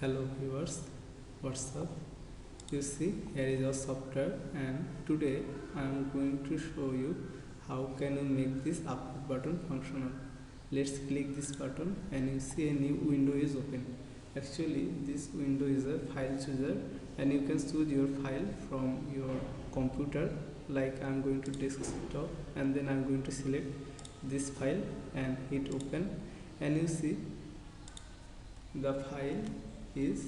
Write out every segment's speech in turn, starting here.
Hello viewers, what's up? You see, here is our software, and today I am going to show you how can you make this upload button functional. Let's click this button and you see a new window is open. Actually, this window is a file chooser and you can choose your file from your computer. Like I am going to desktop and then I am going to select this file and hit open, and you see the file is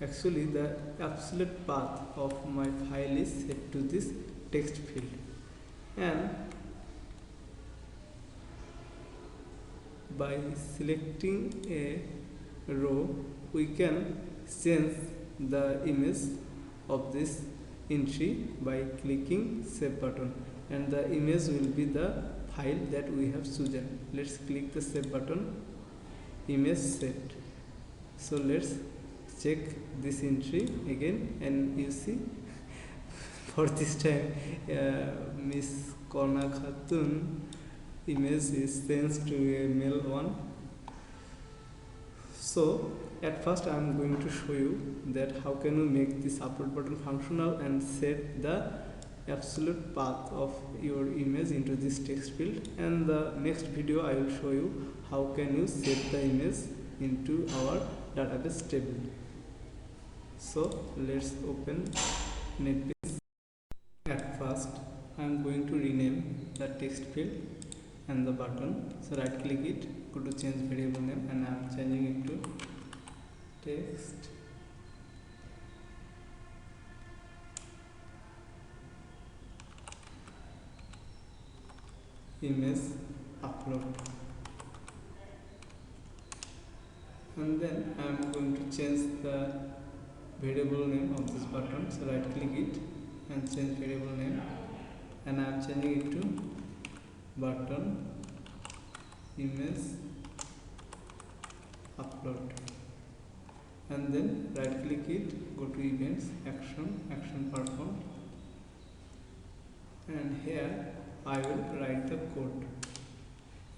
actually the absolute path of my file is set to this text field, and by selecting a row we can change the image of this entry by clicking save button, and the image will be the file that we have chosen. Let's click the save button. Image set. So let's check this entry again, and you see for this time Miss Kona Khatun image is changed to a male one. So at first I am going to show you that how can we make this upload button functional and set the absolute path of your image into this text field, and the next video I will show you how can you set the image into our database table. So let's open NetBeans. At first I am going to rename the text field and the button. So right click it, go to change variable name, and I am changing it to text image upload, and then I am going to change the variable name of this button. So right click it and change variable name, and I am changing it to button image upload, and then right click it, go to events, action performed, and here I will write the code,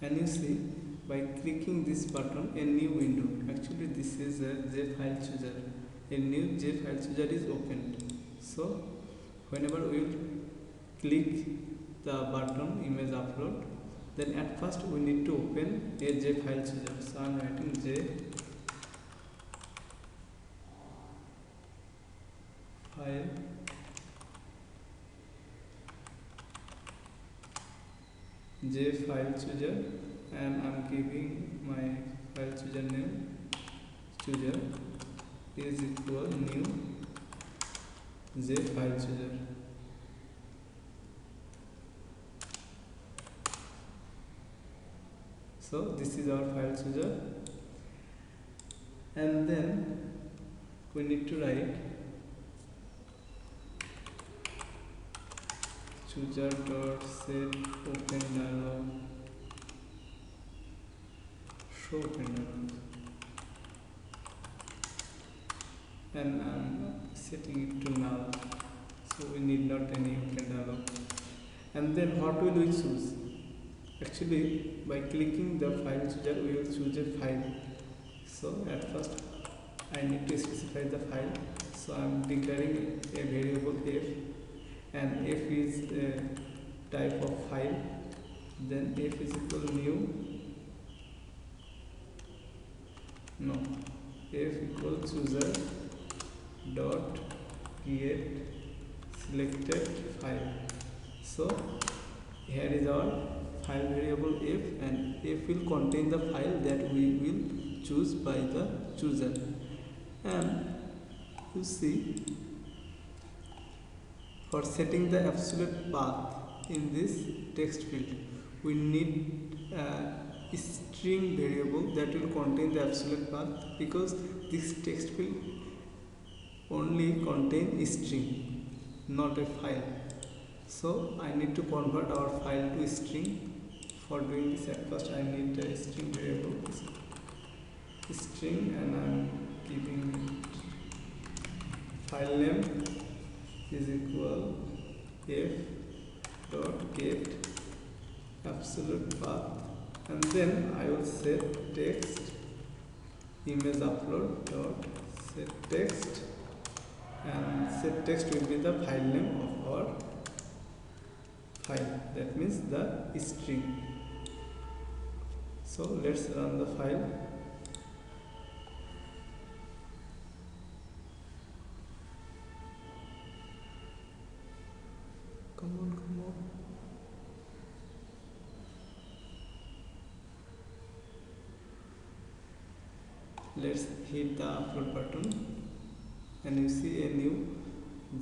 and you see by clicking this button a new window, actually this is a JFile chooser, a new JFile chooser is opened. So whenever we will click the button image upload, then at first we need to open a JFile chooser. So I am writing JFile chooser, and I am giving my file chooser name chooser is equal new JFile chooser. So this is our file chooser, and then we need to write chooser.set open dialog, show open dialog, and I am setting it to null, so we need not any open dialog. And then what will we choose? Actually by clicking the file chooser we will choose a file. So at first I need to specify the file, so I am declaring a variable f, and f is a type of file, then f is equal f equal chooser dot create selected file. So here is our file variable f, and f will contain the file that we will choose by the chooser. And you see, for setting the absolute path in this text field we need a string variable that will contain the absolute path, because this text field only contain a string, not a file. So I need to convert our file to string. For doing this, at first I need a string variable string, and I am giving file name is equal f dot get absolute path, and then I will set text image upload dot set text, and set text will be the file name of our file, that means the string. So let's run the file. Come on, come on. Let's hit the upload button, and you see a new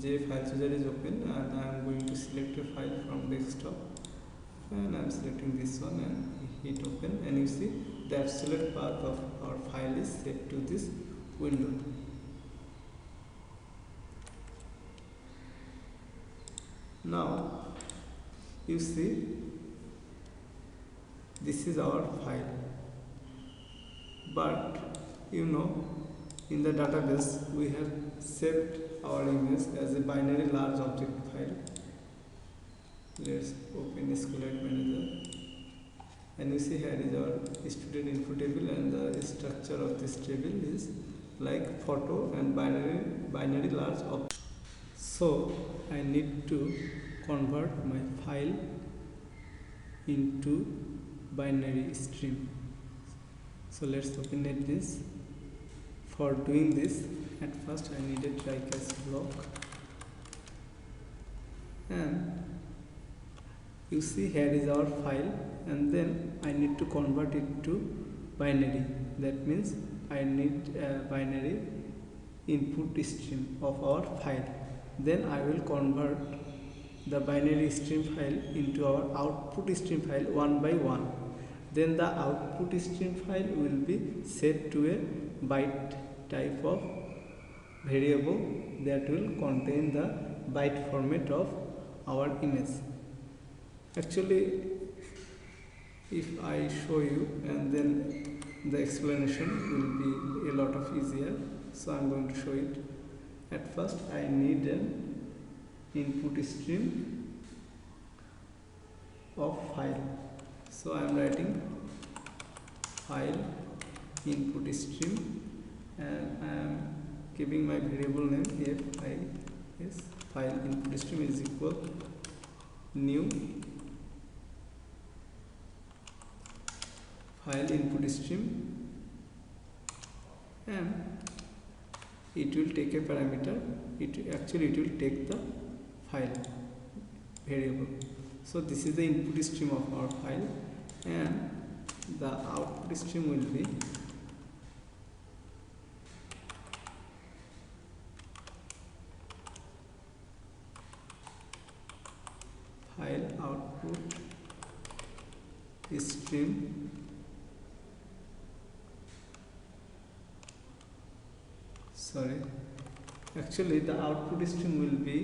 J file chooser is open, and I am going to select a file from desktop, and I am selecting this one and hit open, and you see the absolute path of our file is set to this window. Now you see this is our file, but in the database we have saved our image as a binary large object file. Let's open SQLite Manager, and you see here is our student info table, and the structure of this table is like photo and binary large object. So I need to convert my file into binary stream. So let's open this. For doing this, at first I need a try catch block, and you see here is our file, and then I need to convert it to binary. That means I need a binary input stream of our file. Then I will convert the binary stream file into our output stream file one by one. Then the output stream file will be set to a byte type of variable that will contain the byte format of our image. Actually, if I show you, and then the explanation will be a lot of easier, so I am going to show it. At first I need an input stream of file, so I am writing file input stream, and I am giving my variable name FIS. File input stream is equal new file input stream, and it will take a parameter. It will take the file variable. So this is the input stream of our file, and the output stream will be file output stream actually the output stream will be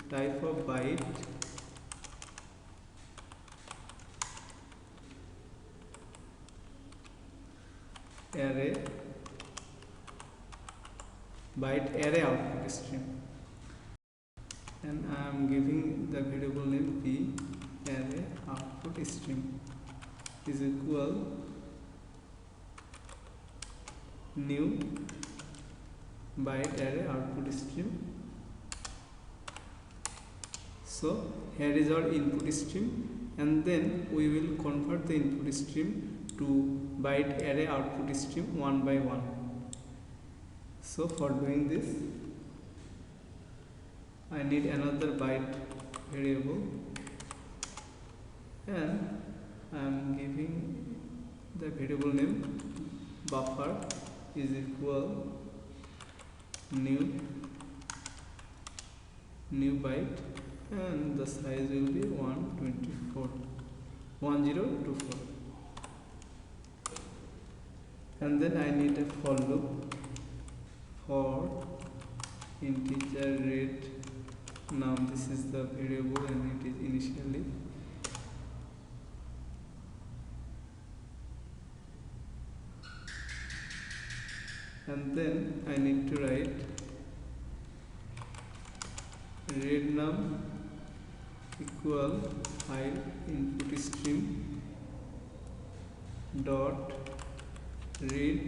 type of byte array output stream, and I am giving the variable name p array output stream is equal new byte array output stream. So here is our input stream, and then we will convert the input stream to byte array output stream one by one. So for doing this, I need another byte variable, and I am giving the variable name buffer is equal new byte, and the size will be 1024, and then I need a for loop for integer rate. Now this is the variable and it is initially, and then I need to write read num equal file input stream dot read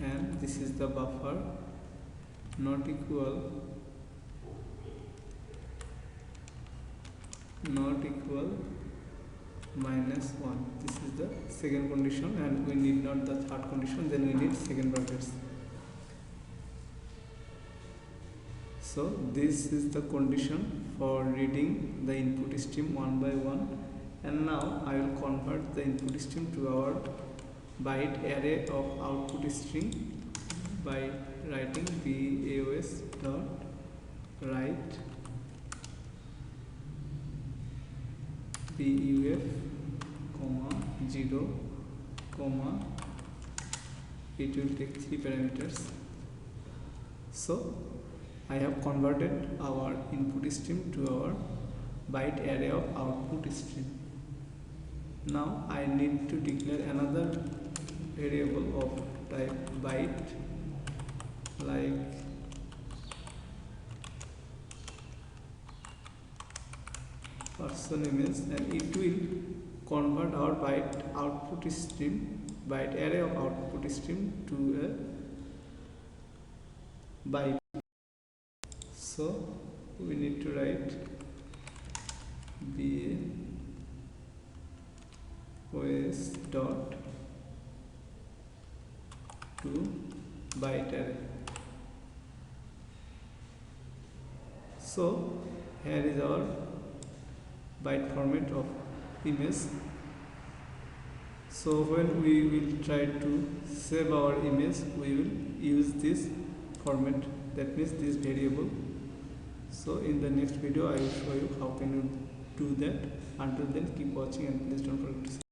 and this is the buffer not equal -1. This is the second condition, and we need not the third condition, then we need second brackets. So this is the condition for reading the input stream one by one, and now I will convert the input stream to our byte array of output string by writing BAOS dot write BUF, 0, it will take 3 parameters. So I have converted our input stream to our byte array of output stream. Now I need to declare another variable of type byte, like person image, and it will convert our byte output stream, byte array of output stream to a byte. So we need to write BAOS dot to byte array. So here is our byte format of image. So when we will try to save our image, we will use this format, that means this variable. So in the next video I will show you how can you do that. Until then, keep watching and please don't forget to subscribe.